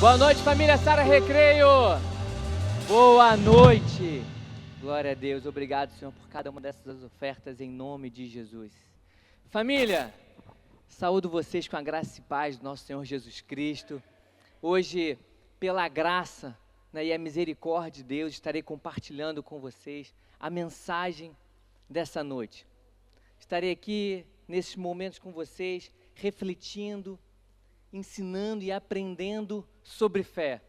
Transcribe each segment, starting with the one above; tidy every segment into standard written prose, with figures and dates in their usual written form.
Boa noite, família Sara Recreio. Boa noite. Glória a Deus. Obrigado, Senhor, por cada uma dessas ofertas em nome de Jesus. Família, saúdo vocês com a graça e paz do nosso Senhor Jesus Cristo. Hoje, pela graça, e a misericórdia de Deus, estarei compartilhando com vocês a mensagem dessa noite. Estarei aqui nesses momentos com vocês, refletindo, ensinando e aprendendo sobre fé.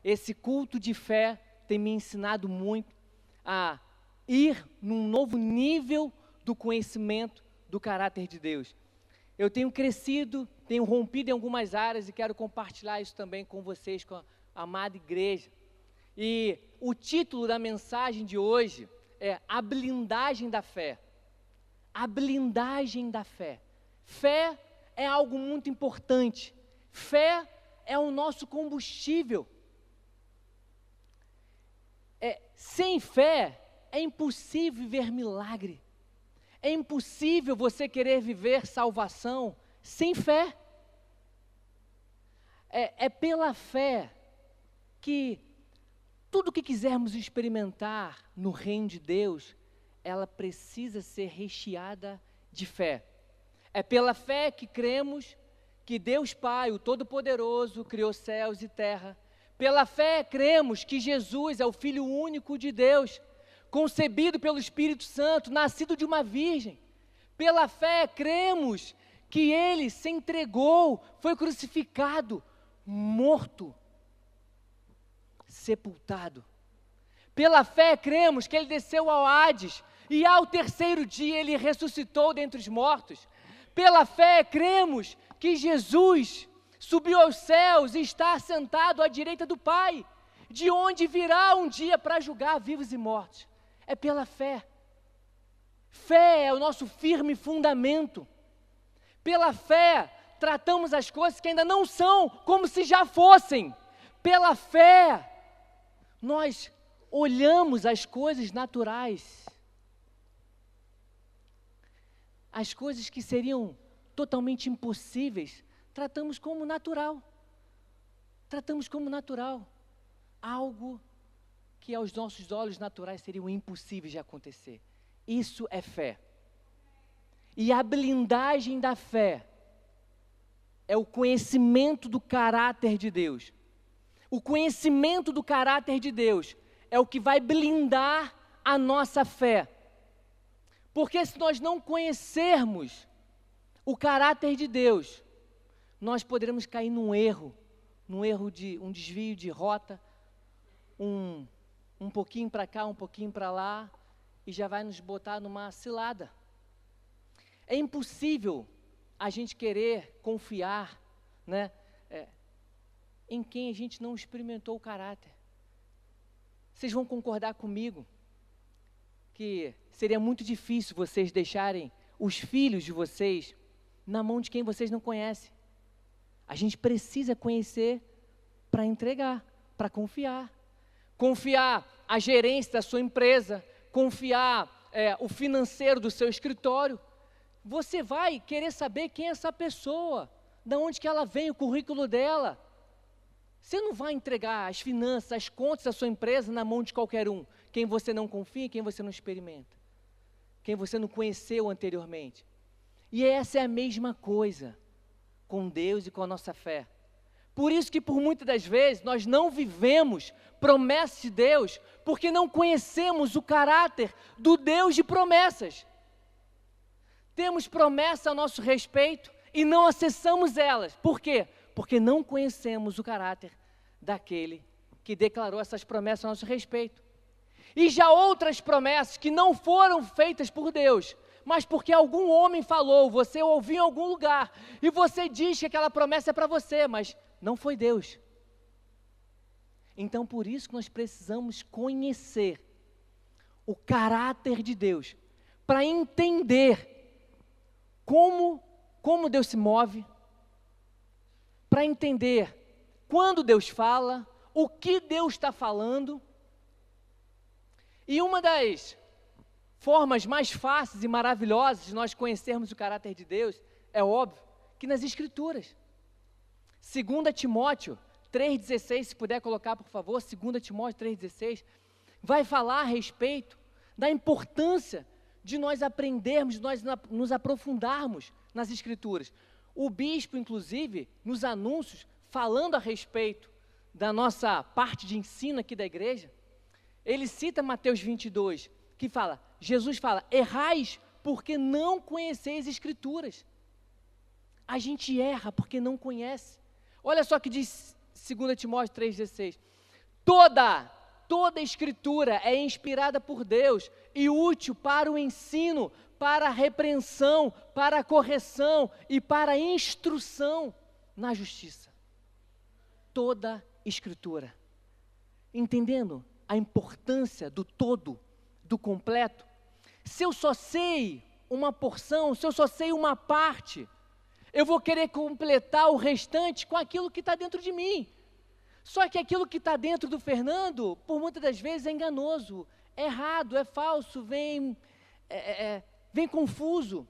Esse culto de fé tem me ensinado muito a ir num novo nível do conhecimento do caráter de Deus. Eu tenho crescido, tenho rompido em algumas áreas e quero compartilhar isso também com vocês, com a amada igreja. E o título da mensagem de hoje é A Blindagem da Fé. A blindagem da fé. Fé é algo muito importante. Fé é o nosso combustível. Sem fé é impossível viver milagre. É impossível você querer viver salvação sem fé. É pela fé que tudo que quisermos experimentar no reino de Deus, ela precisa ser recheada de fé. É pela fé que cremos que Deus Pai, o Todo-Poderoso, criou céus e terra. Pela fé cremos que Jesus é o Filho único de Deus, concebido pelo Espírito Santo, nascido de uma virgem. Pela fé cremos que Ele se entregou, foi crucificado, morto, sepultado. Pela fé cremos que Ele desceu ao Hades e ao terceiro dia Ele ressuscitou dentre os mortos. Pela fé cremos que Jesus subiu aos céus e está assentado à direita do Pai, de onde virá um dia para julgar vivos e mortos. É pela fé. Fé é o nosso firme fundamento. Pela fé tratamos as coisas que ainda não são como se já fossem. Pela fé nós olhamos as coisas naturais, as coisas que seriam totalmente impossíveis, tratamos como natural. Tratamos como natural. Algo que aos nossos olhos naturais seriam impossíveis de acontecer. Isso é fé. E a blindagem da fé é o conhecimento do caráter de Deus. O conhecimento do caráter de Deus é o que vai blindar a nossa fé. Porque se nós não conhecermos o caráter de Deus, nós poderemos cair num erro de um desvio de rota, um pouquinho para cá, um pouquinho para lá, e já vai nos botar numa cilada. É impossível a gente querer confiar, em quem a gente não experimentou o caráter. Vocês vão concordar comigo que seria muito difícil vocês deixarem os filhos de vocês na mão de quem vocês não conhecem. A gente precisa conhecer para entregar, para confiar. Confiar a gerência da sua empresa, confiar o financeiro do seu escritório. Você vai querer saber quem é essa pessoa, de onde que ela vem, o currículo dela. Você não vai entregar as finanças, as contas da sua empresa na mão de qualquer um, quem você não confia, quem você não experimenta, quem você não conheceu anteriormente. E essa é a mesma coisa com Deus e com a nossa fé. Por isso que por muitas das vezes nós não vivemos promessas de Deus, porque não conhecemos o caráter do Deus de promessas. Temos promessas a nosso respeito e não acessamos elas. Por quê? Porque não conhecemos o caráter daquele que declarou essas promessas a nosso respeito. E já outras promessas que não foram feitas por Deus, mas porque algum homem falou, você ouviu em algum lugar, e você diz que aquela promessa é para você, mas não foi Deus. Então, por isso que nós precisamos conhecer o caráter de Deus, para entender como Deus se move, para entender quando Deus fala, o que Deus está falando. E uma das formas mais fáceis e maravilhosas de nós conhecermos o caráter de Deus, é óbvio, que nas Escrituras. 2 Timóteo 3,16, se puder colocar, por favor, 2 Timóteo 3,16, vai falar a respeito da importância de nós aprendermos, de nós nos aprofundarmos nas Escrituras. O bispo, inclusive, nos anúncios, falando a respeito da nossa parte de ensino aqui da igreja, ele cita Mateus 22, que fala, Jesus fala, errais porque não conheceis Escrituras. A gente erra porque não conhece. Olha só o que diz 2 Timóteo 3,16. Toda Escritura é inspirada por Deus e útil para o ensino, para a repreensão, para a correção e para a instrução na justiça. Toda Escritura. Entendendo a importância do todo, do completo? Se eu só sei uma porção, se eu só sei uma parte, eu vou querer completar o restante com aquilo que está dentro de mim. Só que aquilo que está dentro do Fernando, por muitas das vezes é enganoso, é errado, é falso, vem confuso.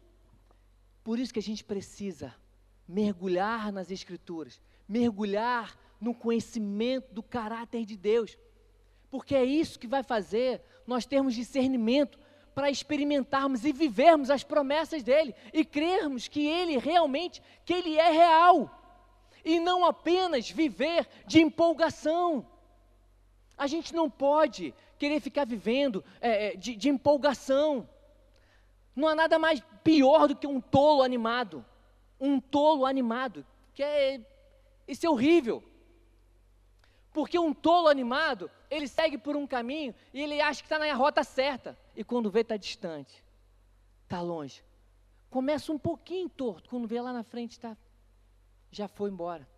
Por isso que a gente precisa mergulhar nas Escrituras, mergulhar no conhecimento do caráter de Deus, porque é isso que vai fazer nós termos discernimento para experimentarmos e vivermos as promessas dEle, e crermos que Ele realmente, que Ele é real, e não apenas viver de empolgação. A gente não pode querer ficar vivendo de empolgação. Não há nada mais pior do que um tolo animado, isso é horrível, porque um tolo animado, ele segue por um caminho, e ele acha que está na rota certa, e quando vê está distante, está longe, começa um pouquinho torto, quando vê lá na frente já foi embora.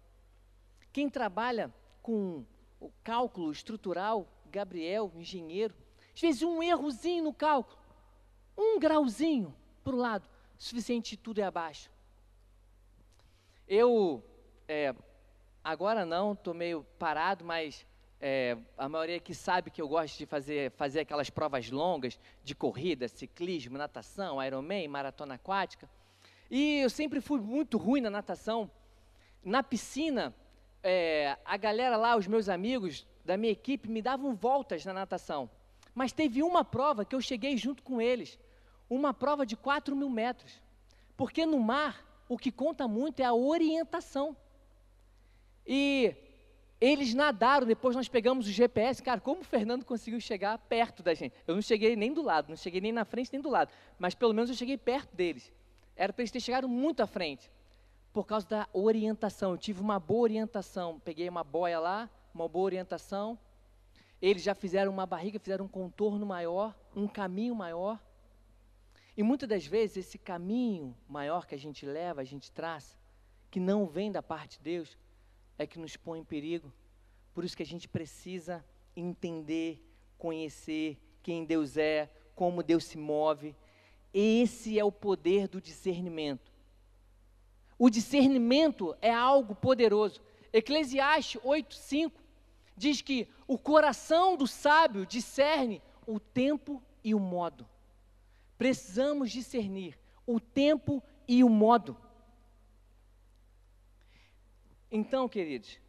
Quem trabalha com o cálculo estrutural, Gabriel, engenheiro, às vezes um errozinho no cálculo, um grauzinho para o lado, suficiente, tudo é abaixo. Eu, agora não, estou meio parado, mas a maioria que sabe que eu gosto de fazer aquelas provas longas de corrida, ciclismo, natação, Ironman, maratona aquática, e eu sempre fui muito ruim na natação. Na piscina, a galera lá, os meus amigos da minha equipe, me davam voltas na natação. Mas teve uma prova que eu cheguei junto com eles, uma prova de 4.000 metros. Porque no mar, o que conta muito é a orientação. E eles nadaram, depois nós pegamos o GPS, cara, como o Fernando conseguiu chegar perto da gente? Eu não cheguei nem do lado, não cheguei nem na frente nem do lado, mas pelo menos eu cheguei perto deles. Era para eles terem chegado muito à frente. Por causa da orientação, eu tive uma boa orientação, peguei uma boia lá, uma boa orientação, eles já fizeram uma barriga, fizeram um contorno maior, um caminho maior, e muitas das vezes esse caminho maior que a gente leva, a gente traça, que não vem da parte de Deus, é que nos põe em perigo. Por isso que a gente precisa entender, conhecer quem Deus é, como Deus se move. Esse é o poder do discernimento. O discernimento é algo poderoso. Eclesiastes 8:5 diz que o coração do sábio discerne o tempo e o modo. Precisamos discernir o tempo e o modo. Então, queridos,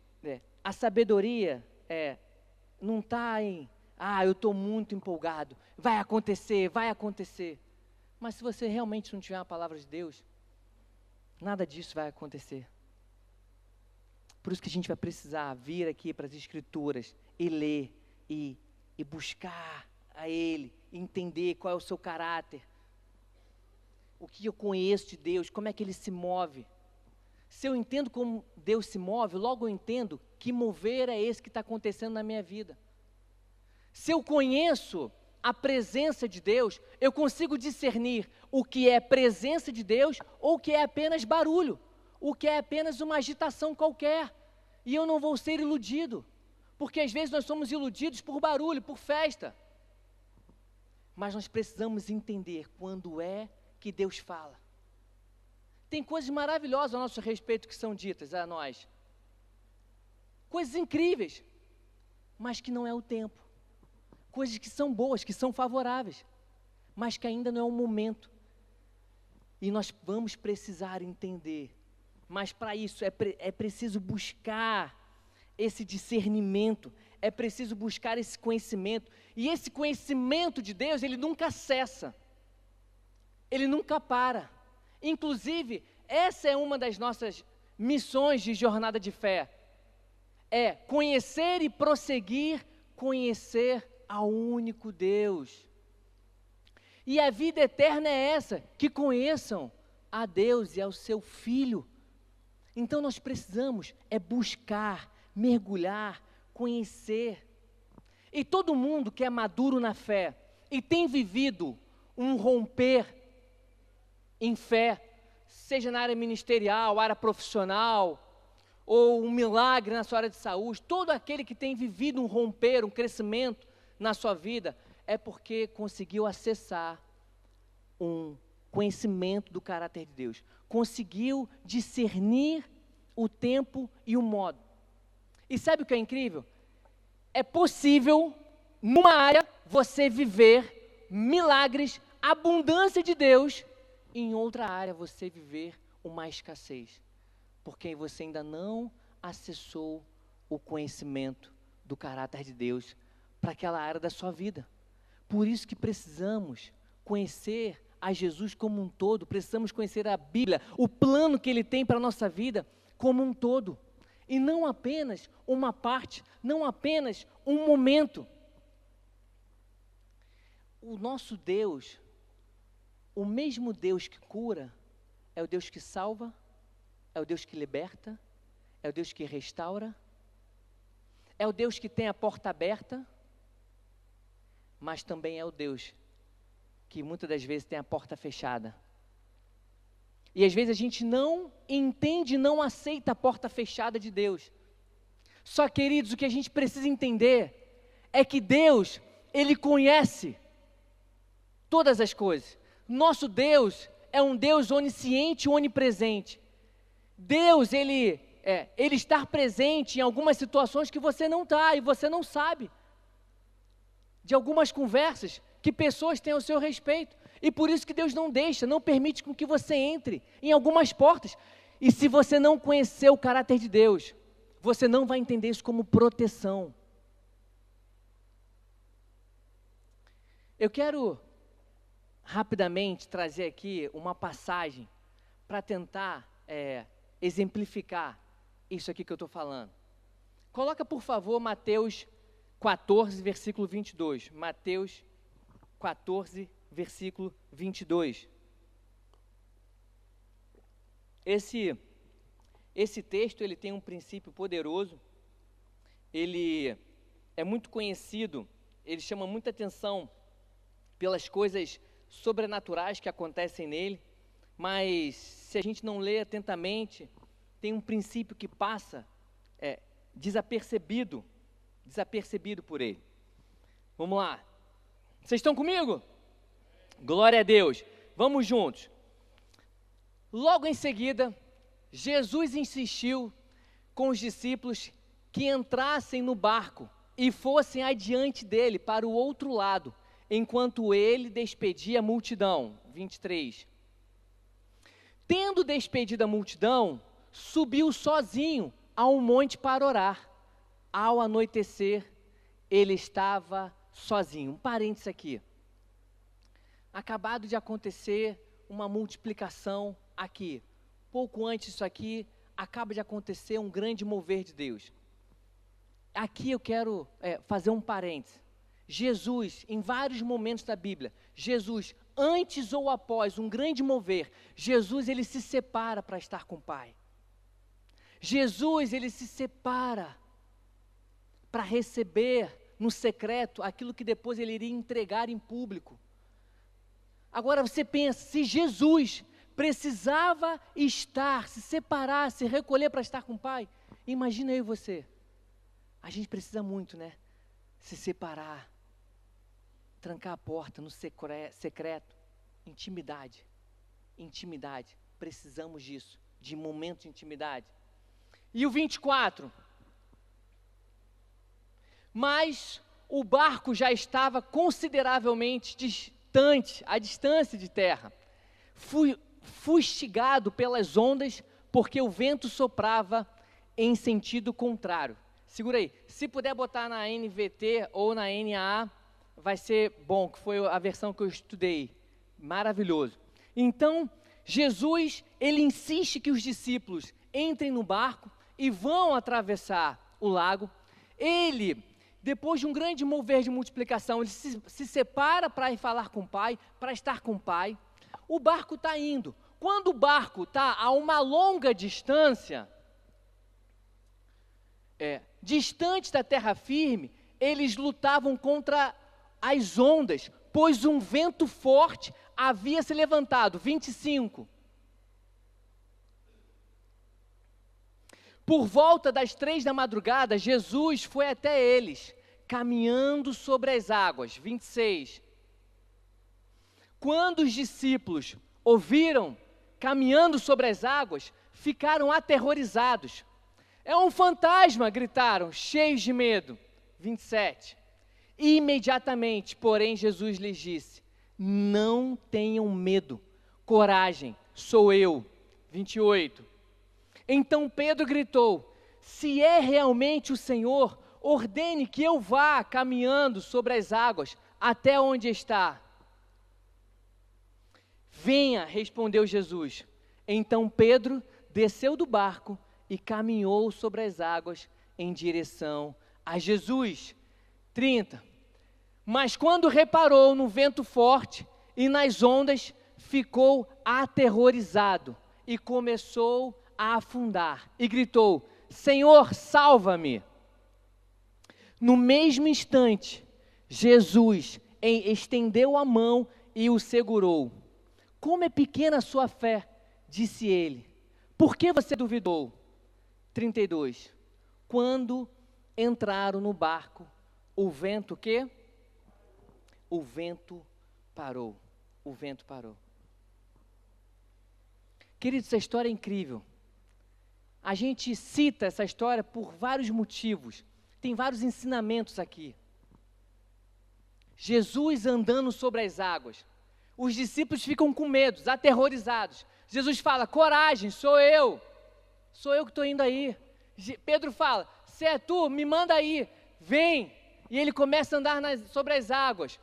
a sabedoria não está em, eu estou muito empolgado, vai acontecer. Mas se você realmente não tiver a palavra de Deus, nada disso vai acontecer. Por isso que a gente vai precisar vir aqui para as Escrituras e ler e buscar a Ele, entender qual é o seu caráter, o que eu conheço de Deus, como é que Ele se move. Se eu entendo como Deus se move, logo eu entendo que mover é esse que está acontecendo na minha vida. Se eu conheço a presença de Deus, eu consigo discernir o que é presença de Deus ou o que é apenas barulho, o que é apenas uma agitação qualquer, e eu não vou ser iludido, porque às vezes nós somos iludidos por barulho, por festa, mas nós precisamos entender quando é que Deus fala. Tem coisas maravilhosas a nosso respeito que são ditas a nós, coisas incríveis, mas que não é o tempo. Coisas que são boas, que são favoráveis, mas que ainda não é o momento. E nós vamos precisar entender. Mas para isso é preciso buscar esse discernimento, é preciso buscar esse conhecimento. E esse conhecimento de Deus, ele nunca cessa, ele nunca para. Inclusive, essa é uma das nossas missões de jornada de fé, é conhecer e prosseguir, conhecer ao único Deus. E a vida eterna é essa, que conheçam a Deus e ao seu Filho. Então nós precisamos buscar, mergulhar, conhecer. E todo mundo que é maduro na fé e tem vivido um romper em fé, seja na área ministerial, área profissional, ou um milagre na sua área de saúde, todo aquele que tem vivido um romper, um crescimento na sua vida, é porque conseguiu acessar um conhecimento do caráter de Deus, conseguiu discernir o tempo e o modo. E sabe o que é incrível? É possível, numa área, você viver milagres, abundância de Deus, e em outra área você viver uma escassez, porque você ainda não acessou o conhecimento do caráter de Deus para aquela área da sua vida. Por isso que precisamos conhecer a Jesus como um todo, precisamos conhecer a Bíblia, o plano que Ele tem para a nossa vida como um todo, e não apenas uma parte, não apenas um momento. O nosso Deus, o mesmo Deus que cura, é o Deus que salva, é o Deus que liberta, é o Deus que restaura, é o Deus que tem a porta aberta, mas também é o Deus que muitas das vezes tem a porta fechada. E às vezes a gente não entende, não aceita a porta fechada de Deus. Só, queridos, o que a gente precisa entender é que Deus, Ele conhece todas as coisas. Nosso Deus é um Deus onisciente e onipresente. Deus, Ele está presente em algumas situações que você não está e você não sabe. De algumas conversas que pessoas têm ao seu respeito. E por isso que Deus não deixa, não permite com que você entre em algumas portas. E se você não conhecer o caráter de Deus, você não vai entender isso como proteção. Eu quero rapidamente trazer aqui uma passagem para tentar exemplificar isso aqui que eu estou falando. Coloca, por favor, Mateus 14, versículo 22. Mateus 14, versículo 22. Esse texto, ele tem um princípio poderoso, ele é muito conhecido, ele chama muita atenção pelas coisas sobrenaturais que acontecem nele, mas se a gente não lê atentamente, tem um princípio que passa desapercebido por ele. Vamos lá. Vocês estão comigo? Glória a Deus. Vamos juntos. Logo em seguida, Jesus insistiu com os discípulos que entrassem no barco e fossem adiante dele para o outro lado, enquanto ele despedia a multidão. 23. Tendo despedido a multidão, subiu sozinho a um monte para orar. Ao anoitecer, ele estava sozinho. Um parênteses aqui. Acabado de acontecer uma multiplicação aqui. Pouco antes disso aqui, acaba de acontecer um grande mover de Deus. Aqui eu quero fazer um parênteses. Jesus, em vários momentos da Bíblia, Jesus, antes ou após um grande mover, Jesus, ele se separa para estar com o Pai. Jesus, ele se separa para receber no secreto aquilo que depois ele iria entregar em público. Agora você pensa, se Jesus precisava estar, se separar, se recolher para estar com o Pai, imagina eu e você. A gente precisa muito, né? Se separar, trancar a porta no secreto, intimidade. Precisamos disso, de momentos de intimidade. E o 24. Mas o barco já estava consideravelmente distante, à distância de terra, fustigado pelas ondas, porque o vento soprava em sentido contrário. segura aí, se puder botar na NVT ou na NAA, vai ser bom, que foi a versão que eu estudei, maravilhoso. Então, Jesus, ele insiste que os discípulos entrem no barco e vão atravessar o lago. Ele, depois de um grande mover de multiplicação, ele se separa para ir falar com o Pai, para estar com o Pai. O barco está indo. Quando o barco está a uma longa distância, distante da terra firme, eles lutavam contra as ondas, pois um vento forte havia se levantado. 25. Por volta das 3 da madrugada, Jesus foi até eles, caminhando sobre as águas. 26. Quando os discípulos ouviram caminhando sobre as águas, ficaram aterrorizados. É um fantasma, gritaram, cheios de medo. 27. Imediatamente, porém, Jesus lhes disse: não tenham medo, coragem, sou eu. 28. Então Pedro gritou: se é realmente o Senhor, ordene que eu vá caminhando sobre as águas até onde está. Venha, respondeu Jesus. Então Pedro desceu do barco e caminhou sobre as águas em direção a Jesus. 30. Mas quando reparou no vento forte e nas ondas, ficou aterrorizado e começou a afundar. E gritou: Senhor, salva-me! No mesmo instante, Jesus estendeu a mão e o segurou. Como é pequena a sua fé, disse ele. Por que você duvidou? 32. Quando entraram no barco, o vento quê? O vento parou. O vento parou. Queridos, essa história é incrível. A gente cita essa história por vários motivos. Tem vários ensinamentos aqui. Jesus andando sobre as águas. Os discípulos ficam com medo, aterrorizados. Jesus fala: coragem, sou eu. Sou eu que estou indo aí. Pedro fala: se é tu, me manda aí. Vem. E ele começa a andar sobre as águas.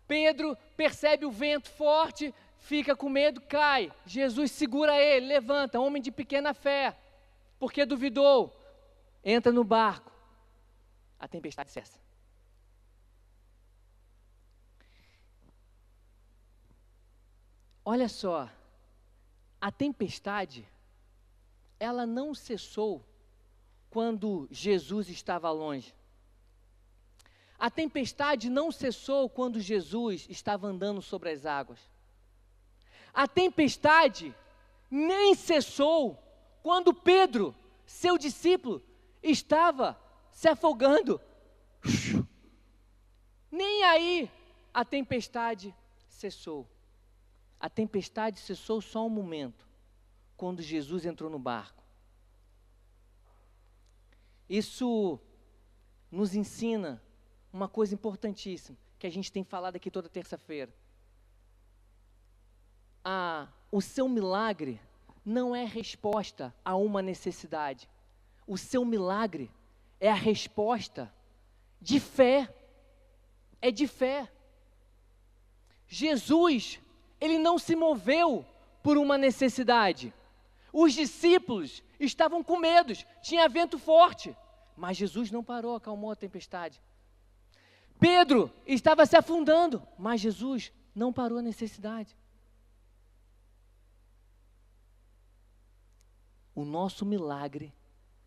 Pedro percebe o vento forte, fica com medo, cai. Jesus segura ele, levanta, homem de pequena fé. Porque duvidou. Entra no barco. A tempestade cessa. Olha só, a tempestade, ela não cessou quando Jesus estava longe. A tempestade não cessou quando Jesus estava andando sobre as águas. A tempestade nem cessou quando Pedro, seu discípulo, estava se afogando. Nem aí a tempestade cessou. A tempestade cessou só um momento, quando Jesus entrou no barco. Isso nos ensina uma coisa importantíssima, que a gente tem falado aqui toda terça-feira. O seu milagre não é resposta a uma necessidade. O seu milagre é a resposta de fé. É de fé. Jesus, ele não se moveu por uma necessidade. Os discípulos estavam com medo, tinha vento forte, mas Jesus não parou, acalmou a tempestade. Pedro estava se afundando, mas Jesus não parou a necessidade. O nosso milagre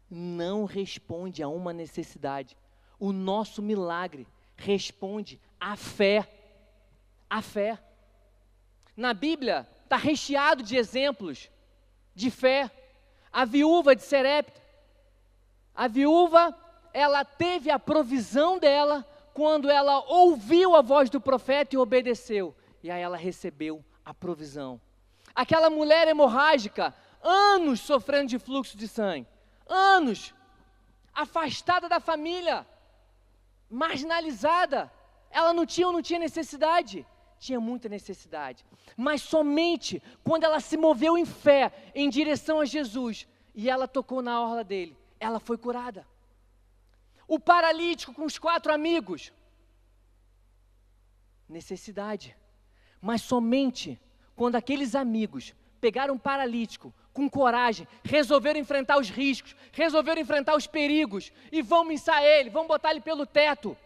não responde a uma necessidade. O nosso milagre responde à fé. A fé. Na Bíblia está recheado de exemplos de fé. A viúva de Serepta. A viúva, ela teve a provisão dela quando ela ouviu a voz do profeta e obedeceu. E aí ela recebeu a provisão. Aquela mulher hemorrágica, anos sofrendo de fluxo de sangue. Anos. Afastada da família. Marginalizada. Ela não tinha necessidade. Tinha muita necessidade, mas somente quando ela se moveu em fé, em direção a Jesus, e ela tocou na orla dele, ela foi curada. O paralítico com os 4 amigos. Necessidade. Mas somente quando aqueles amigos pegaram um paralítico com coragem, resolveram enfrentar os riscos, resolveram enfrentar os perigos e vão içar ele, vão botar ele pelo teto.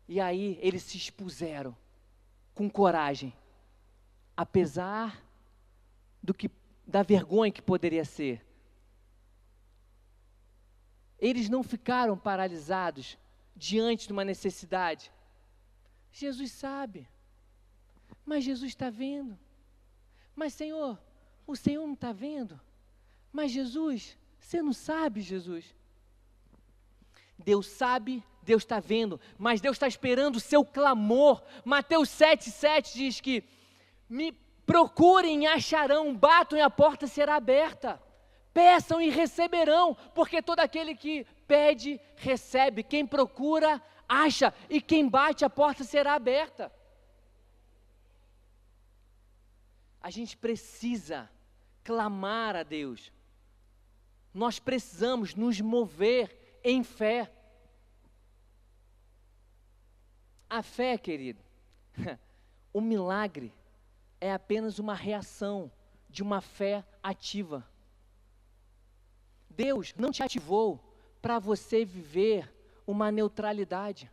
E aí eles se expuseram com coragem, apesar da vergonha que poderia ser. Eles não ficaram paralisados diante de uma necessidade. Jesus sabe, mas Jesus está vendo. Mas Senhor, o Senhor não está vendo? Mas Jesus, você não sabe, Jesus? Deus sabe, Deus está vendo, mas Deus está esperando o seu clamor. Mateus 7,7 diz que me procurem e acharão, batam e a porta será aberta. Peçam e receberão, porque todo aquele que pede, recebe. Quem procura, acha, e quem bate, a porta será aberta. A gente precisa clamar a Deus. Nós precisamos nos mover em fé. A fé, querido, o milagre é apenas uma reação de uma fé ativa. Deus não te ativou para você viver uma neutralidade.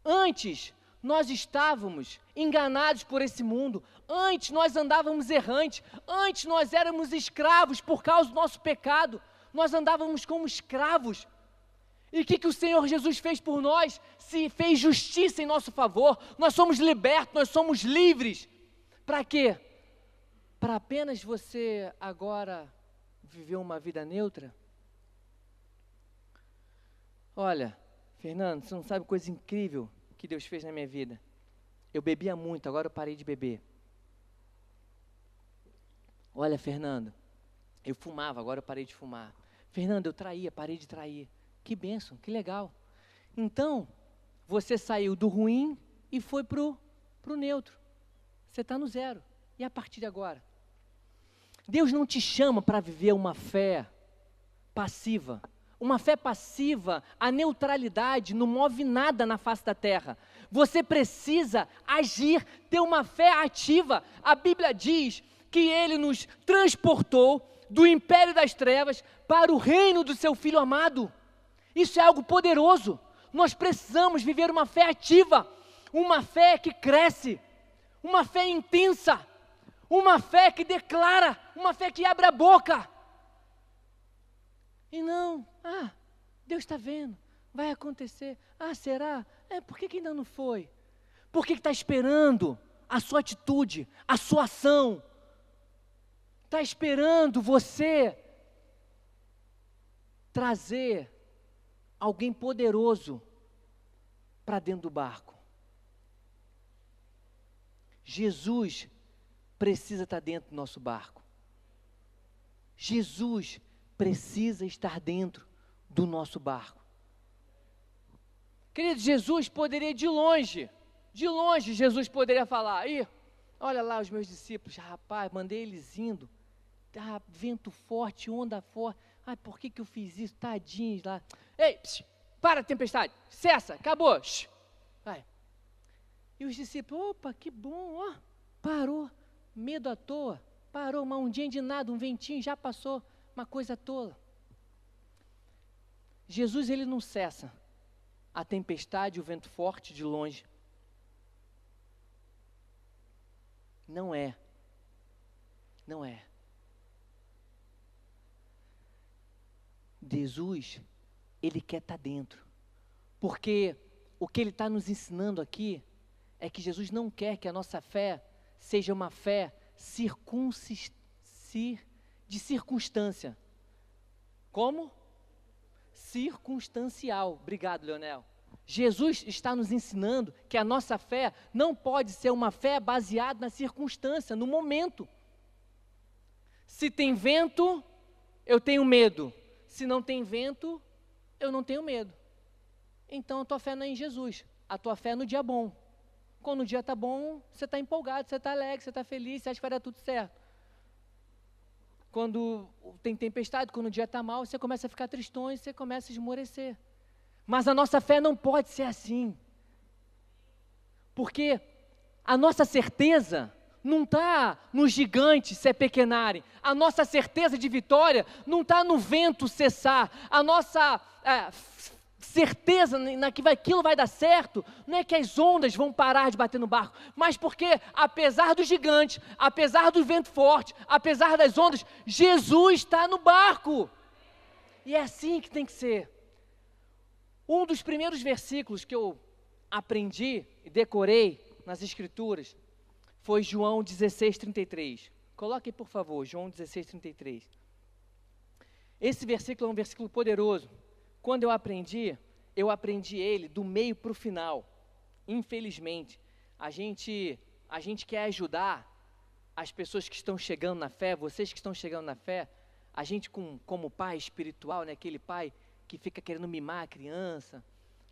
Antes, nós estávamos enganados por esse mundo. Antes, nós andávamos errantes. Antes, nós éramos escravos por causa do nosso pecado. Nós andávamos como escravos. E o que o Senhor Jesus fez por nós? Se fez justiça em nosso favor. Nós somos libertos, nós somos livres. Para quê? Para apenas você agora viver uma vida neutra? Olha, Fernando, você não sabe coisa incrível que Deus fez na minha vida. Eu bebia muito, agora eu parei de beber. Olha, Fernando, eu fumava, agora eu parei de fumar. Fernando, eu traía, parei de trair. Que bênção, que legal. Então, você saiu do ruim e foi pro neutro. Você está no zero. E a partir de agora? Deus não te chama para viver uma fé passiva. Uma fé passiva, a neutralidade não move nada na face da terra. Você precisa agir, ter uma fé ativa. A Bíblia diz que Ele nos transportou do império das trevas para o reino do seu Filho amado. Isso é algo poderoso. Nós precisamos viver uma fé ativa, uma fé que cresce, uma fé intensa, uma fé que declara, uma fé que abre a boca. E não, Deus está vendo, vai acontecer. Será? Por que ainda não foi? Por que está esperando a sua atitude, a sua ação? Está esperando você trazer alguém poderoso para dentro do barco. Jesus precisa estar dentro do nosso barco. Jesus precisa estar dentro do nosso barco. Querido, Jesus poderia de longe Jesus poderia falar, olha lá os meus discípulos, rapaz, mandei eles indo, vento forte, onda forte, por que eu fiz isso, tadinhos lá, para a tempestade, cessa, acabou, vai. E os discípulos, opa, que bom, parou, medo à toa, parou, uma ondinha de nada, um ventinho, já passou, uma coisa tola. Jesus, ele não cessa a tempestade, o vento forte de longe. Não é. Jesus, ele quer estar dentro. Porque o que ele está nos ensinando aqui é que Jesus não quer que a nossa fé seja uma fé de circunstância. Como? Circunstancial. Obrigado, Leonel. Jesus está nos ensinando que a nossa fé não pode ser uma fé baseada na circunstância, no momento. Se tem vento, eu tenho medo. Se não tem vento, eu não tenho medo. Então a tua fé não é em Jesus, a tua fé é no dia bom. Quando o dia está bom, você está empolgado, você está alegre, você está feliz, você acha que vai dar tudo certo. quando tem tempestade, quando o dia está mal, você começa a ficar tristonho, você começa a esmorecer. Mas a nossa fé não pode ser assim. Porque a nossa certeza não está no gigante se apequenarem. A nossa certeza de vitória não está no vento cessar. A nossa certeza que aquilo vai dar certo não é que as ondas vão parar de bater no barco, mas porque, apesar do gigante, apesar do vento forte, apesar das ondas, Jesus está no barco. E é assim que tem que ser. Um dos primeiros versículos que eu aprendi e decorei nas Escrituras foi João 16:33. Coloque aí, por favor, João 16:33. Esse versículo é um versículo poderoso. Quando eu aprendi ele do meio para o final. Infelizmente, a gente quer ajudar as pessoas que estão chegando na fé, vocês que estão chegando na fé, a gente como pai espiritual, né, aquele pai que fica querendo mimar a criança,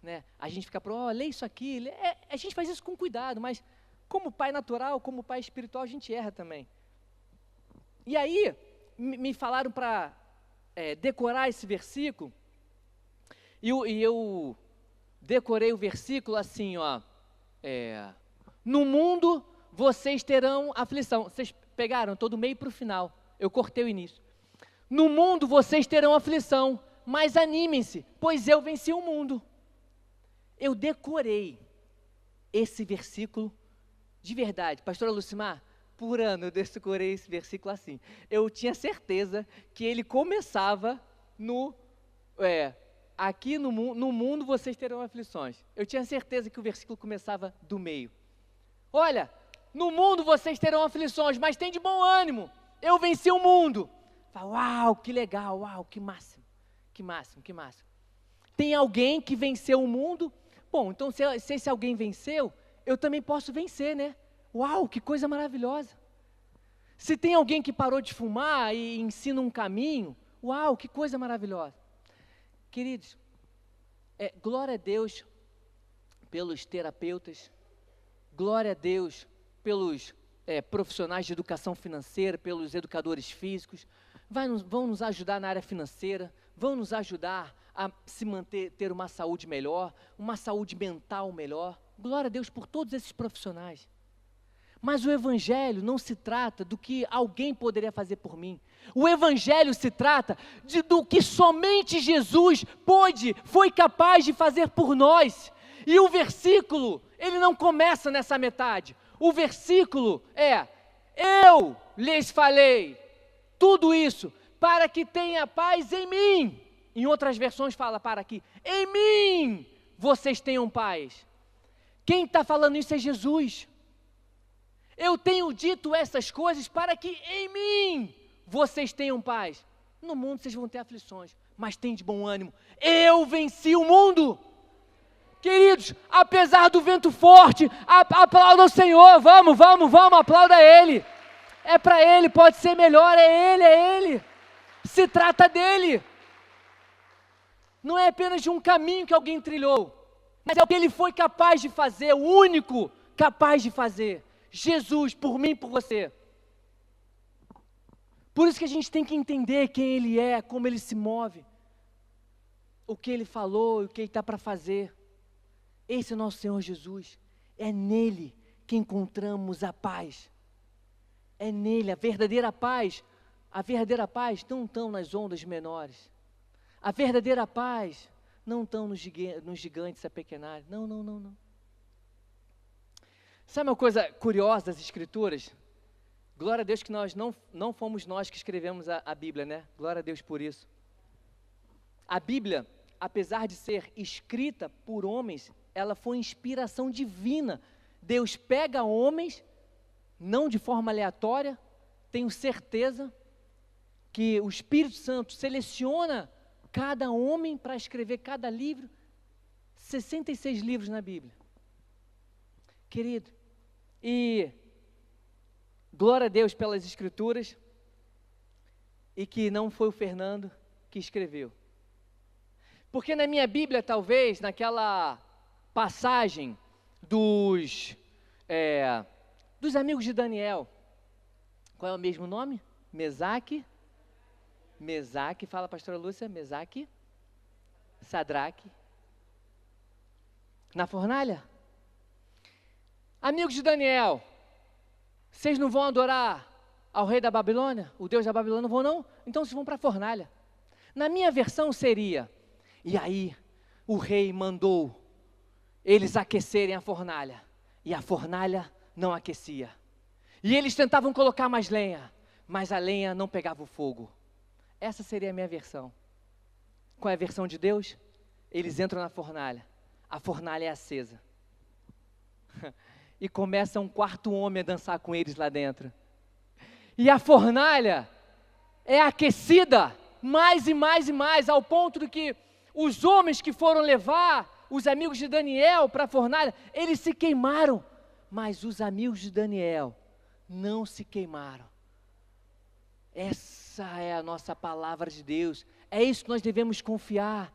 né, a gente fica, lê isso aqui, a gente faz isso com cuidado, mas como pai natural, como pai espiritual, a gente erra também. E aí, me falaram para decorar esse versículo, e eu decorei o versículo assim, no mundo vocês terão aflição. Vocês pegaram todo meio para o final, eu cortei o início. No mundo vocês terão aflição, mas animem-se, pois eu venci o mundo. Eu decorei esse versículo de verdade. Pastora Lucimar, por ano eu decorei esse versículo assim. Eu tinha certeza que ele começava aqui no mundo vocês terão aflições. Eu tinha certeza que o versículo começava do meio. Olha, no mundo vocês terão aflições, mas tem de bom ânimo. Eu venci o mundo. Uau, que legal, uau, que máximo, que máximo, que máximo. Tem alguém que venceu o mundo? Bom, então se esse alguém venceu, eu também posso vencer, né? Uau, que coisa maravilhosa. Se tem alguém que parou de fumar e ensina um caminho, uau, que coisa maravilhosa. Queridos, glória a Deus pelos terapeutas, glória a Deus pelos profissionais de educação financeira, pelos educadores físicos, vão nos ajudar na área financeira, vão nos ajudar a se manter, ter uma saúde melhor, uma saúde mental melhor. Glória a Deus por todos esses profissionais. Mas o Evangelho não se trata do que alguém poderia fazer por mim. O Evangelho se trata do que somente Jesus foi capaz de fazer por nós. E o versículo, ele não começa nessa metade. O versículo eu lhes falei tudo isso para que tenha paz em mim. Em outras versões fala para que em mim vocês tenham paz. Quem está falando isso é Jesus. Eu tenho dito essas coisas para que em mim vocês tenham paz. No mundo vocês vão ter aflições, mas tem de bom ânimo. Eu venci o mundo. Queridos, apesar do vento forte, aplauda o Senhor, vamos, aplauda Ele. É para Ele, pode ser melhor, é Ele. Se trata dEle. Não é apenas de um caminho que alguém trilhou, mas é o que Ele foi capaz de fazer, o único capaz de fazer. Jesus, por mim e por você. Por isso que a gente tem que entender quem Ele é, como Ele se move, o que Ele falou, o que Ele está para fazer. Esse é o nosso Senhor Jesus. É nele que encontramos a paz. É nele, a verdadeira paz não estão nas ondas menores. A verdadeira paz não estão nos gigantes apequenados. Não. Sabe uma coisa curiosa das Escrituras? Glória a Deus que não fomos nós que escrevemos a Bíblia, né? Glória a Deus por isso. A Bíblia, apesar de ser escrita por homens, ela foi inspiração divina. Deus pega homens, não de forma aleatória, tenho certeza que o Espírito Santo seleciona cada homem para escrever cada livro. 66 livros na Bíblia. Querido, e glória a Deus pelas Escrituras, e que não foi o Fernando que escreveu. Porque na minha Bíblia, talvez, naquela passagem dos amigos de Daniel, qual é o mesmo nome? Mesaque Mesaque, fala, pastora Lúcia, Mesaque, Sadraque, na fornalha. Amigos de Daniel, vocês não vão adorar ao rei da Babilônia? O Deus da Babilônia não vão não? Então vocês vão para a fornalha. Na minha versão seria, e aí o rei mandou eles aquecerem a fornalha, e a fornalha não aquecia. E eles tentavam colocar mais lenha, mas a lenha não pegava o fogo. Essa seria a minha versão. Qual é a versão de Deus? Eles entram na fornalha, a fornalha é acesa. E começa um quarto homem a dançar com eles lá dentro. E a fornalha é aquecida mais e mais e mais, ao ponto de que os homens que foram levar os amigos de Daniel para a fornalha, eles se queimaram, mas os amigos de Daniel não se queimaram. Essa é a nossa palavra de Deus, é isso que nós devemos confiar.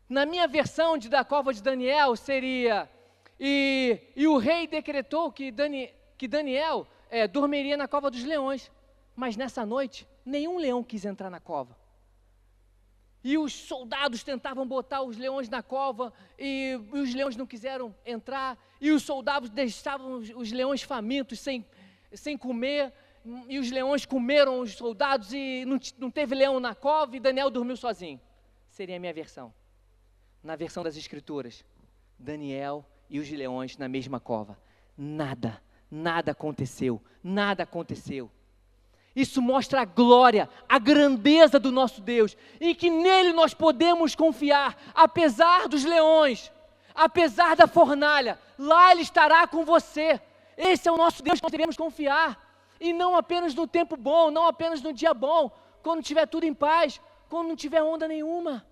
Na minha versão da cova de Daniel seria, e o rei decretou que Daniel dormiria na cova dos leões, mas nessa noite, nenhum leão quis entrar na cova. E os soldados tentavam botar os leões na cova, e os leões não quiseram entrar, e os soldados deixavam os leões famintos, sem comer, e os leões comeram os soldados, e não teve leão na cova, e Daniel dormiu sozinho. Seria a minha versão. Na versão das Escrituras, Daniel e os leões na mesma cova. Nada aconteceu, nada aconteceu. Isso mostra a glória, a grandeza do nosso Deus, e que nele nós podemos confiar, apesar dos leões, apesar da fornalha, lá Ele estará com você. Esse é o nosso Deus que nós devemos confiar, e não apenas no tempo bom, não apenas no dia bom, quando tiver tudo em paz, quando não tiver onda nenhuma.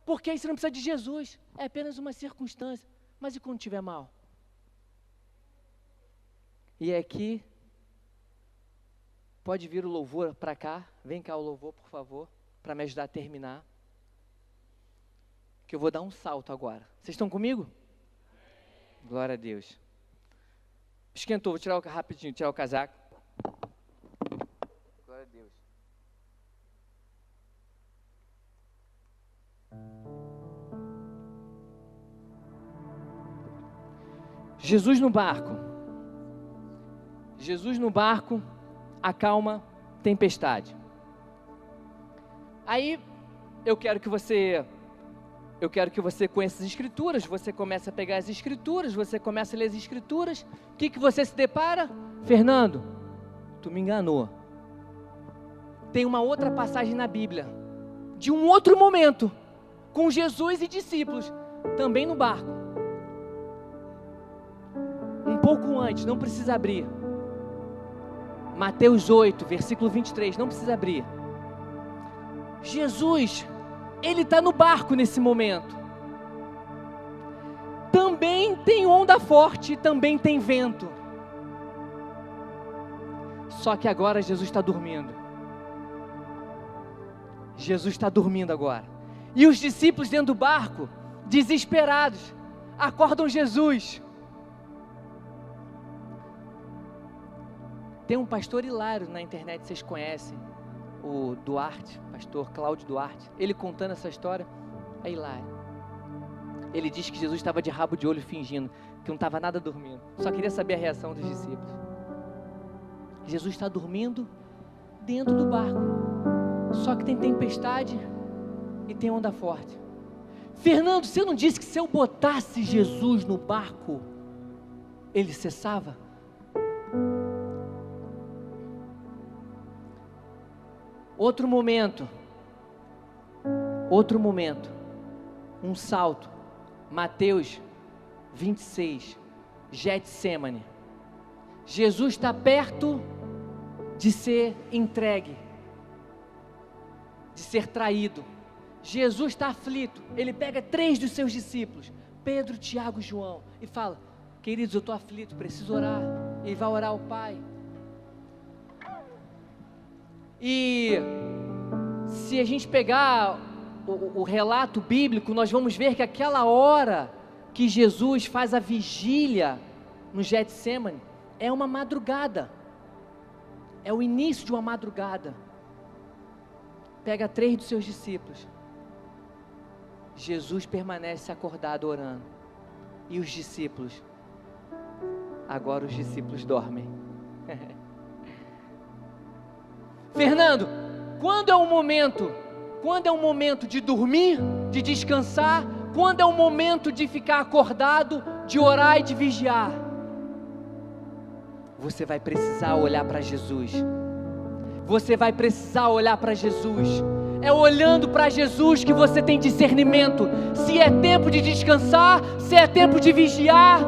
Porque aí você não precisa de Jesus, é apenas uma circunstância. Mas e quando tiver mal? E aqui, pode vir o louvor para cá, vem cá o louvor, por favor, para me ajudar a terminar. Que eu vou dar um salto agora. Vocês estão comigo? Glória a Deus. Esquentou, vou tirar rapidinho, tirar o casaco. Glória a Deus. Jesus no barco acalma tempestade. Aí eu quero que você conheça as Escrituras, você começa a pegar as Escrituras, você começa a ler as Escrituras. O que você se depara? Fernando, tu me enganou. Tem uma outra passagem na Bíblia, de um outro momento, com Jesus e discípulos, também no barco. Um pouco antes, não precisa abrir. Mateus 8, versículo 23, não precisa abrir. Jesus, Ele está no barco nesse momento. Também tem onda forte, também tem vento. Só que agora Jesus está dormindo. Jesus está dormindo agora. E os discípulos dentro do barco, desesperados, acordam Jesus. Tem um pastor hilário na internet, vocês conhecem, o Duarte, pastor Cláudio Duarte. Ele contando essa história, é hilário. Ele diz que Jesus estava de rabo de olho fingindo, que não estava nada dormindo. Só queria saber a reação dos discípulos. Jesus está dormindo dentro do barco. Só que tem tempestade e tem onda forte. Fernando, você não disse que se eu botasse Jesus no barco, ele cessava? Outro momento, um salto, Mateus 26, Getsêmani. Jesus está perto de ser entregue, de ser traído. Jesus está aflito, ele pega 3 dos seus discípulos, Pedro, Tiago e João, e fala: queridos, eu estou aflito, preciso orar. Ele vai orar ao Pai. E se a gente pegar o relato bíblico, nós vamos ver que aquela hora que Jesus faz a vigília no Getsêmani é uma madrugada, é o início de uma madrugada. pega 3 dos seus discípulos. Jesus permanece acordado orando. E os discípulos? Agora os discípulos dormem. Fernando, quando é o momento? Quando é o momento de dormir, de descansar? Quando é o momento de ficar acordado, de orar e de vigiar? Você vai precisar olhar para Jesus. Você vai precisar olhar para Jesus. É olhando para Jesus que você tem discernimento. Se é tempo de descansar, se é tempo de vigiar,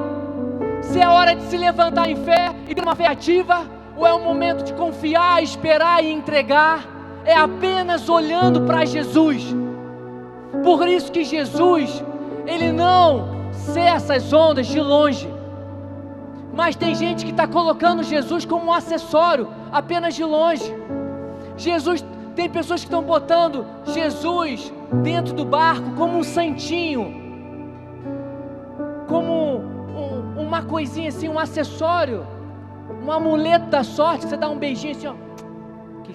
se é hora de se levantar em fé e ter uma fé ativa, ou é o momento de confiar, esperar e entregar. É apenas olhando para Jesus. Por isso que Jesus, Ele não cessa as ondas de longe. Mas tem gente que está colocando Jesus como um acessório, apenas de longe. Tem pessoas que estão botando Jesus dentro do barco como um santinho, como uma coisinha assim, um acessório, um amuleto da sorte. Você dá um beijinho assim, ó, que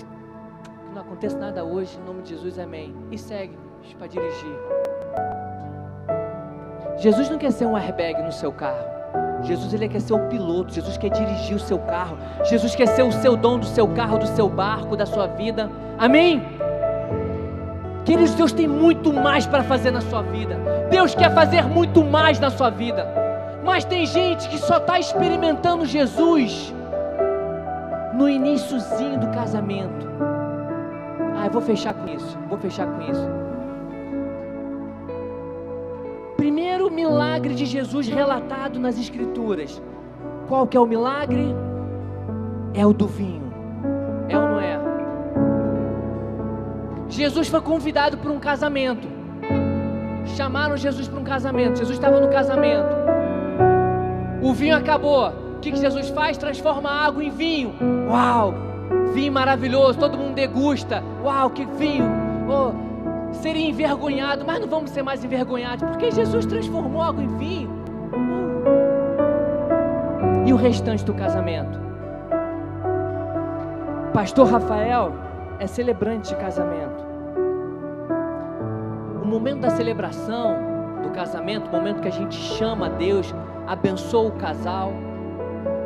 não aconteça nada hoje, em nome de Jesus, amém. E segue para dirigir. Jesus não quer ser um airbag no seu carro. Jesus, Ele quer ser o piloto. Jesus quer dirigir o seu carro. Jesus quer ser o seu dono do seu carro, do seu barco, da sua vida. Amém? Queridos, Deus tem muito mais para fazer na sua vida. Deus quer fazer muito mais na sua vida. Mas tem gente que só está experimentando Jesus no iniciozinho do casamento. Eu vou fechar com isso. Primeiro milagre de Jesus relatado nas Escrituras. Qual que é o milagre? É o do vinho. É ou não é? Jesus foi convidado para um casamento. Chamaram Jesus para um casamento. Jesus estava no casamento. O vinho acabou. O que Jesus faz? Transforma a água em vinho. Uau! Vinho maravilhoso, todo mundo degusta. Uau, que vinho! Seria envergonhado, mas não vamos ser mais envergonhados, porque Jesus transformou água em vinho. E o restante do casamento? Pastor Rafael é celebrante de casamento. O momento da celebração do casamento, o momento que a gente chama a Deus, abençoa o casal,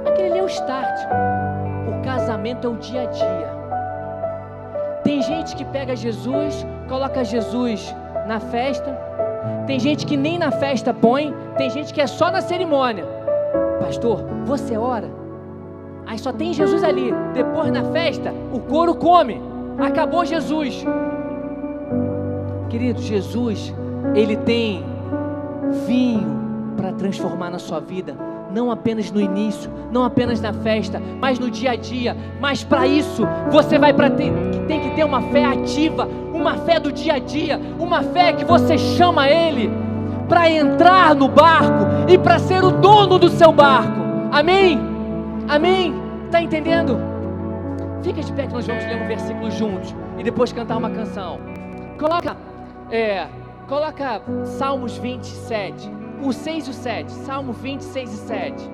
aquele ali é o start. O casamento é o dia a dia. Tem gente que pega Jesus, coloca Jesus na festa. Tem gente que nem na festa põe. Tem gente que é só na cerimônia. Pastor, você ora? Aí só tem Jesus ali. Depois na festa, o couro come. Acabou Jesus. Querido, Jesus, Ele tem vinho para transformar na sua vida. Não apenas no início, não apenas na festa, mas no dia a dia. Mas para isso, você tem que ter uma fé ativa, uma fé do dia a dia, uma fé que você chama Ele para entrar no barco e para ser o dono do seu barco. Amém? Amém? Está entendendo? Fica de pé que nós vamos ler um versículo juntos e depois cantar uma canção. Coloca Salmos 27. O 6 e o 7, Salmo 26 e 7.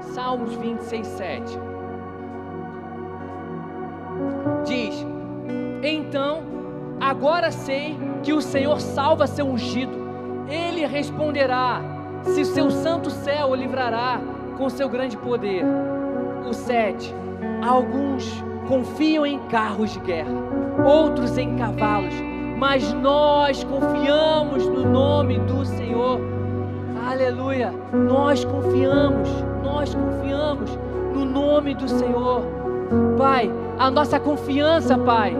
Salmos 26 e 7. Diz: então, agora sei que o Senhor salva seu ungido. Ele responderá, se o seu santo céu o livrará com seu grande poder. O 7. Alguns confiam em carros de guerra, outros em cavalos, mas nós confiamos no nome do Senhor. Aleluia. Nós confiamos no nome do Senhor. Pai, a nossa confiança, Pai,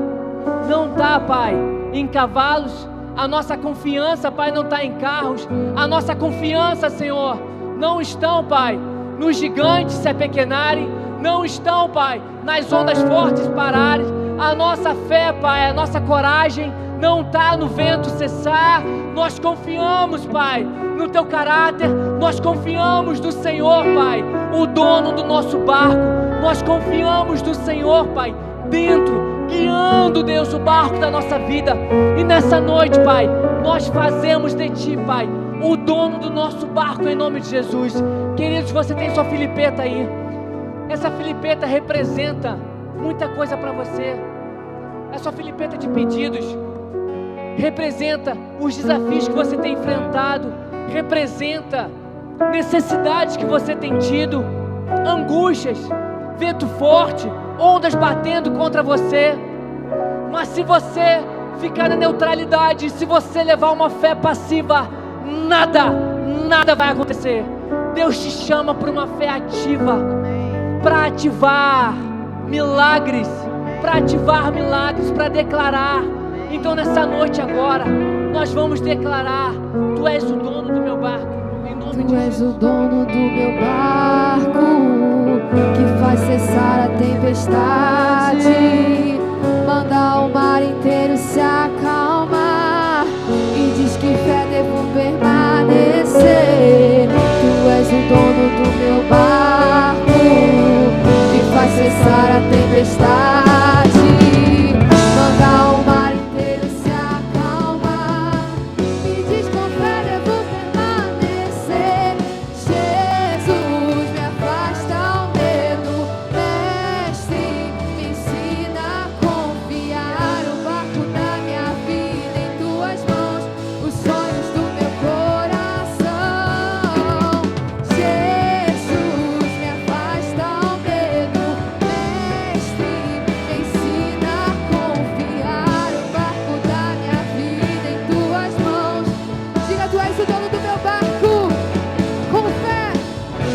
não está, Pai, em cavalos. A nossa confiança, Pai, não está em carros. A nossa confiança, Senhor, não estão, Pai, nos gigantes se apequenarem. Não estão, Pai, nas ondas fortes pararem. A nossa fé, Pai, a nossa coragem não está no vento cessar. Nós confiamos, Pai, no Teu caráter. Nós confiamos no Senhor, Pai, o dono do nosso barco. Nós confiamos no Senhor, Pai, dentro, guiando, Deus, o barco da nossa vida. E nessa noite, Pai, nós fazemos de Ti, Pai, o dono do nosso barco, em nome de Jesus. Queridos, você tem sua filipeta aí. Essa filipeta representa muita coisa para você. A sua filipeta de pedidos representa os desafios que você tem enfrentado, representa necessidades que você tem tido, angústias, vento forte, ondas batendo contra você. Mas se você ficar na neutralidade, se você levar uma fé passiva, nada vai acontecer. Deus te chama para uma fé ativa, para ativar milagres, para declarar. Então nessa noite agora, nós vamos declarar: Tu és o dono do meu barco, em nome de Jesus. Tu és o dono do meu barco, que faz cessar a tempestade, manda o mar inteiro se acalmar e diz que fé devo permanecer. Tu és o dono do meu barco, que faz cessar a tempestade, manda o mar inteiro se acalmar e diz com fé devo permanecer. Jesus, me afasta o medo, mestre, me ensina a confiar o barco da minha vida em tuas mãos, os sonhos do meu coração. Jesus, me afasta o medo, mestre, me ensina a confiar o barco da minha vida em tuas mãos. Diga: Tu és o dono do meu barco, com fé.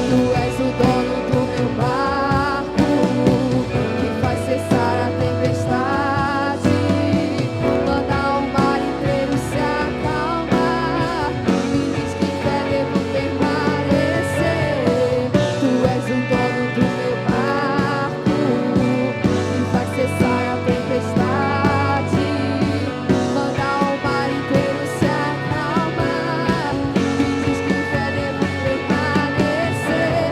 Tu és o dono do meu barco, que faz cessar a tempestade, manda o mar inteiro se acalmar e diz que fé devo permanecer. Tu és o dono do meu barco, que faz cessar a tempestade, manda o mar inteiro se acalmar e diz que fé devo permanecer.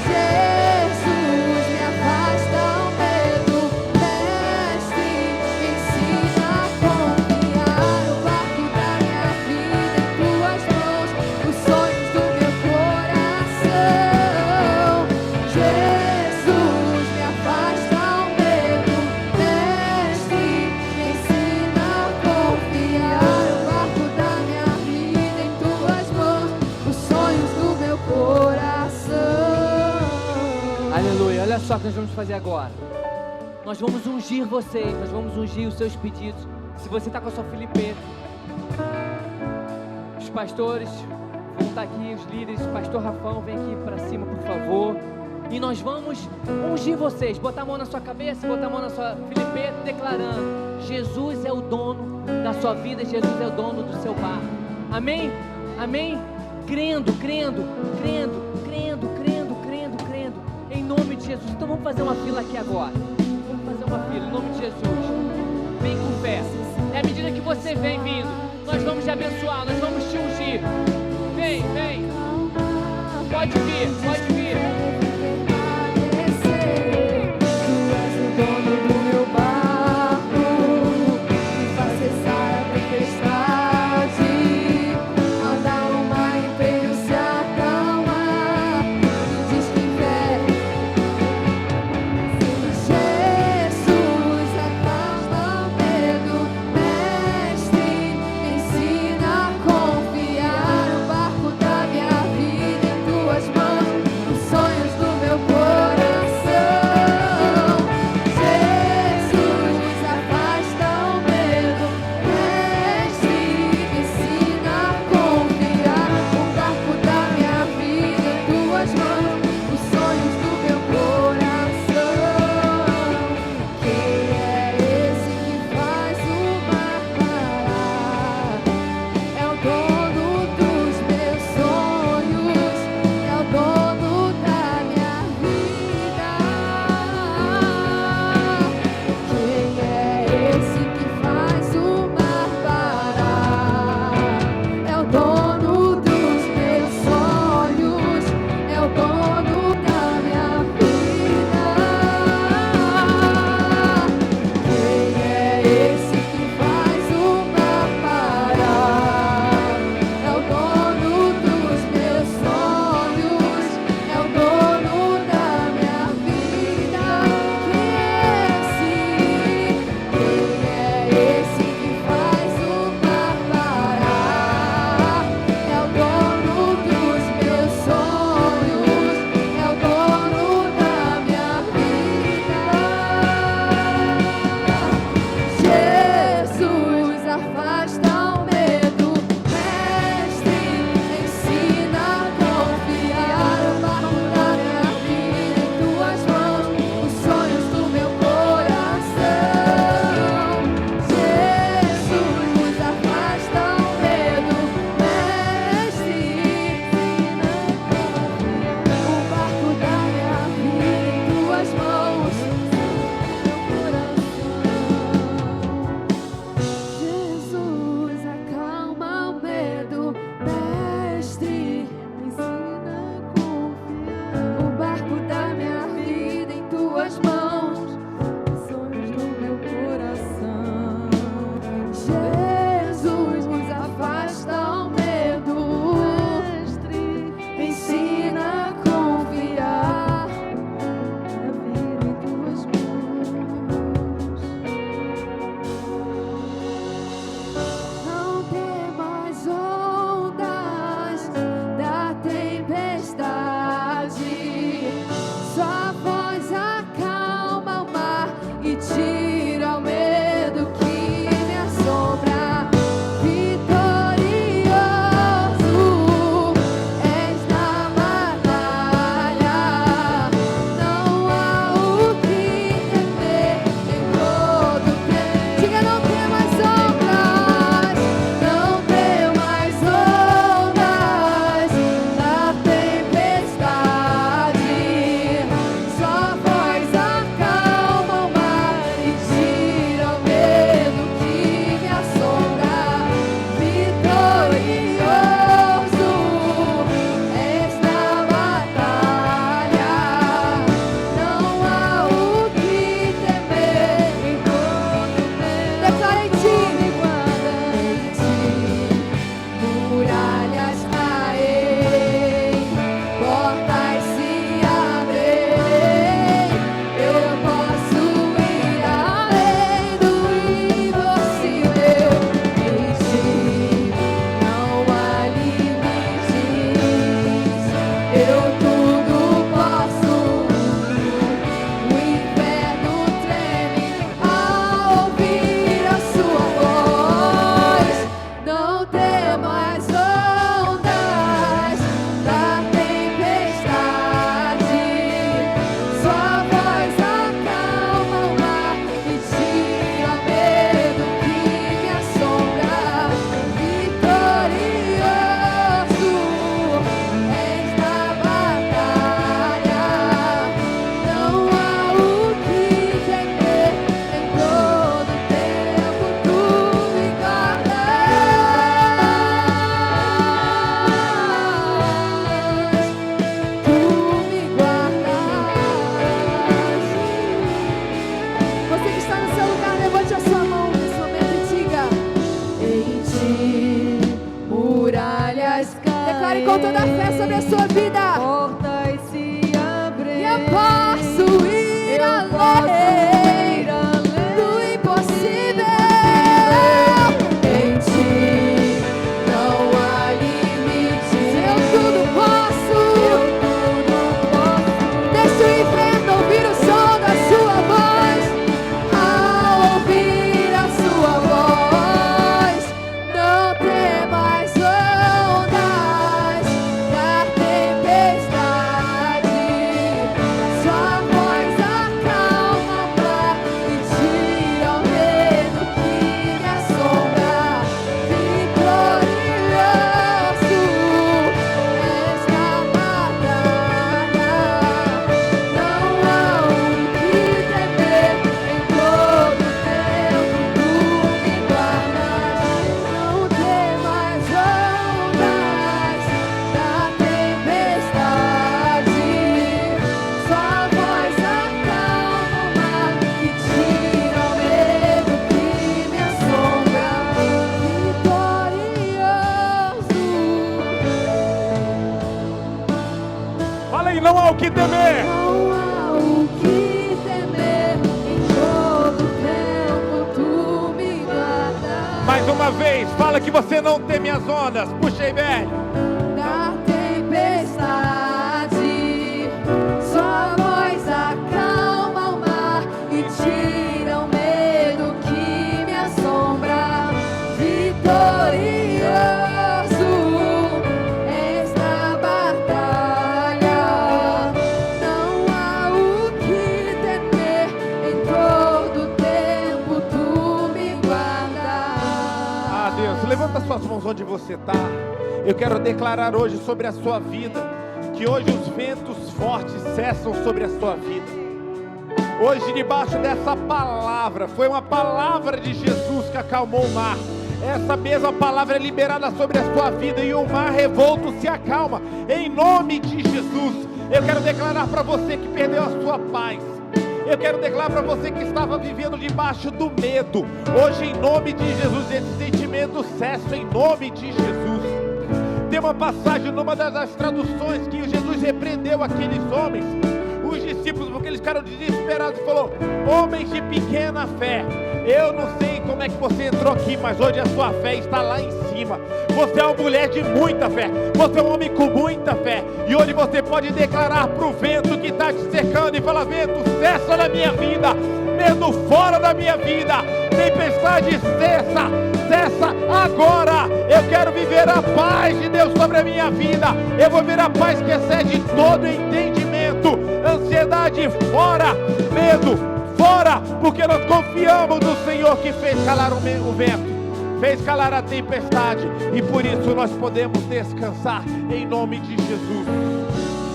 Jesus, me afasta o medo, mestre, me ensina a confiar o barco da minha vida em tuas mãos, os sonhos do meu coração. Jesus, me afasta o medo, mestre, me ensina a confiar o barco da minha vida em tuas mãos, os sonhos do meu coração. Aleluia. Olha só o que nós vamos fazer agora. Nós vamos ungir vocês, nós vamos ungir os seus pedidos. Se você está com a sua filipeta, os pastores vão estar aqui, os líderes, o pastor Rafão, vem aqui para cima, por favor. E nós vamos ungir vocês, botar a mão na sua cabeça, botar a mão na sua filipeta, declarando: Jesus é o dono da sua vida, Jesus é o dono do seu barco. Amém? Amém? Crendo, em nome de Jesus. Então vamos fazer uma fila aqui agora. Vamos fazer uma fila, em nome de Jesus. Vem com fé. É à medida que você vem vindo, nós vamos te abençoar, nós vamos te ungir. Vem. Pode vir. Tu és o dono do meu barco, que faz cessar a tempestade, manda o mar inteiro se acalmar e diz que fé. Jesus, afasta o medo, mestre, me ensina a confiar o barco da minha vida em tuas mãos, com toda a fé sobre a sua vida. Portas se abrem. E eu posso ir além do impossível. Em ti não há limites. Eu tudo posso. Deixa o inferno ouvir o som da sua voz. Ao ouvir a sua voz, não temas ondas da tempestade. Sua voz acalma o mar e tira o medo que me assombra. Vitorioso esta batalha. Não há o que temer, em todo tempo tu me guardas. Não temas ondas da tempestade. Sua voz acalma o mar e tira o medo que me assombra. Vitorioso. Fala aí, não há o que temer. Não há o que temer, em todo tempo tu me guardas. Mais uma vez, fala que você não teme as ondas. Puxa aí, velho. Da tempestade, sua voz acalma o mar e tira o medo que me assombra. Vitorioso esta batalha. Não há o que temer, em todo tempo tu me guardas. Ah, Deus, levanta suas mãos onde você está. Eu quero declarar hoje sobre a sua vida, que hoje os ventos fortes cessam sobre a sua vida. Hoje, debaixo dessa palavra, foi uma palavra de Jesus que acalmou o mar. Essa mesma palavra é liberada sobre a sua vida e o mar revolto se acalma, em nome de Jesus. Eu quero declarar para você que perdeu a sua paz. Eu quero declarar para você que estava vivendo debaixo do medo. Hoje, em nome de Jesus, esse sentimento cessa em nome de Jesus. Tem uma passagem numa das traduções que Jesus repreendeu aqueles homens, os discípulos, porque eles ficaram desesperados e falou: homens de pequena fé. Eu não sei como é que você entrou aqui, mas hoje a sua fé está lá em cima. Você é uma mulher de muita fé, você é um homem com muita fé, e hoje você pode declarar para o vento que está te cercando e falar: vento, cessa na minha vida, medo fora da minha vida, tempestade cessa, cessa agora. Eu quero viver a paz de Deus sobre a minha vida. Eu vou viver a paz que excede todo entendimento. Ansiedade fora, medo fora, porque nós confiamos no Senhor que fez calar o vento, fez calar a tempestade, e por isso nós podemos descansar em nome de Jesus.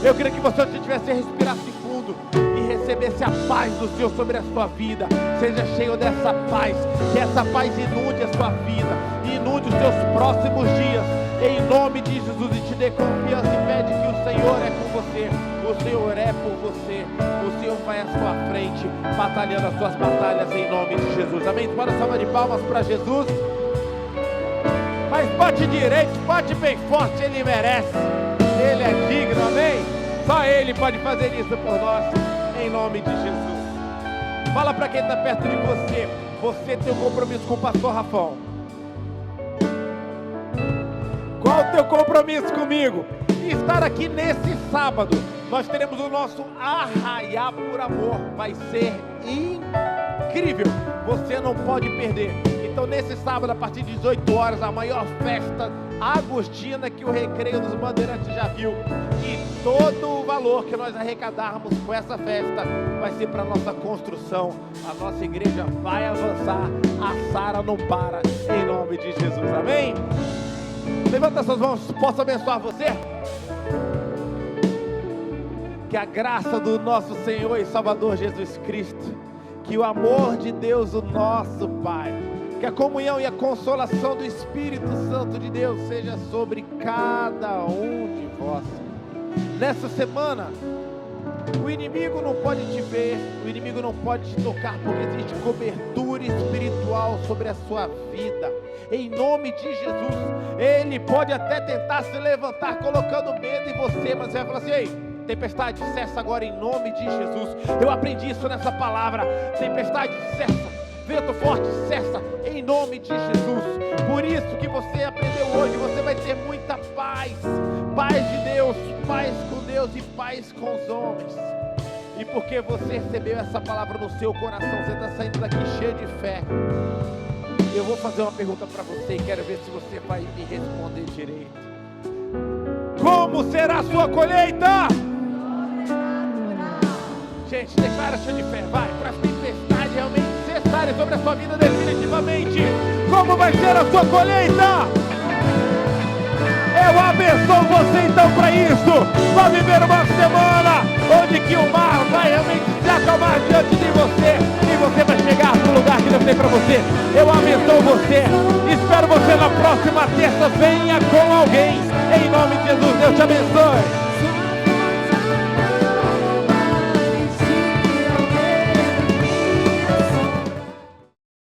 Eu queria que você, se tivesse, respirasse fundo e recebesse a paz do Senhor sobre a sua vida. Seja cheio dessa paz, que essa paz inunde a sua vida, inunde os seus próximos dias, em nome de Jesus, e te dê confiança e fé de que o Senhor é com você, o Senhor é por você, o Senhor vai à sua frente, batalhando as suas batalhas em nome de Jesus. Amém? Bora salva de palmas para Jesus. Mas bate direito, bate bem forte, Ele merece, Ele é digno, amém? Só Ele pode fazer isso por nós, em nome de Jesus. Fala para quem está perto de você, você tem um compromisso com o pastor Rafão. Qual o teu compromisso comigo? Estar aqui nesse sábado. Nós teremos o nosso Arraiá por Amor. Vai ser incrível. Você não pode perder. Então, nesse sábado, a partir de 18 horas, a maior festa agostina que o Recreio dos Bandeirantes já viu. E todo o valor que nós arrecadarmos com essa festa vai ser para a nossa construção. A nossa igreja vai avançar. A Sara não para, em nome de Jesus. Amém? Levanta suas mãos. Posso abençoar você? Que a graça do nosso Senhor e Salvador Jesus Cristo, que o amor de Deus, o nosso Pai, que a comunhão e a consolação do Espírito Santo de Deus seja sobre cada um de vós. Nessa semana, O inimigo não pode te ver, o inimigo não pode te tocar, porque existe cobertura espiritual sobre a sua vida. Em nome de Jesus, ele pode até tentar se levantar colocando medo em você, mas você vai falar assim: ei, tempestade, cessa agora em nome de Jesus. Eu aprendi isso nessa palavra. Tempestade, cessa. Vento forte, cessa em nome de Jesus. Por isso que você aprendeu hoje, você vai ter muita paz. Paz de Deus, paz com Deus e paz com os homens. E porque você recebeu essa palavra no seu coração, você está saindo daqui cheio de fé. Eu vou fazer uma pergunta para você e quero ver se você vai me responder direito. Como será a sua colheita? Gente, declara cheio de fé, vai, para a tempestade realmente cessarem sobre a sua vida definitivamente. Como vai ser a sua colheita? Eu abençoo você então para isso. Vai viver uma semana onde que o mar vai realmente se acalmar diante de você e você vai chegar no lugar que Deus tem para você. Eu abençoo você. Espero você na próxima terça. Venha com alguém. Em nome de Jesus, Deus te abençoe.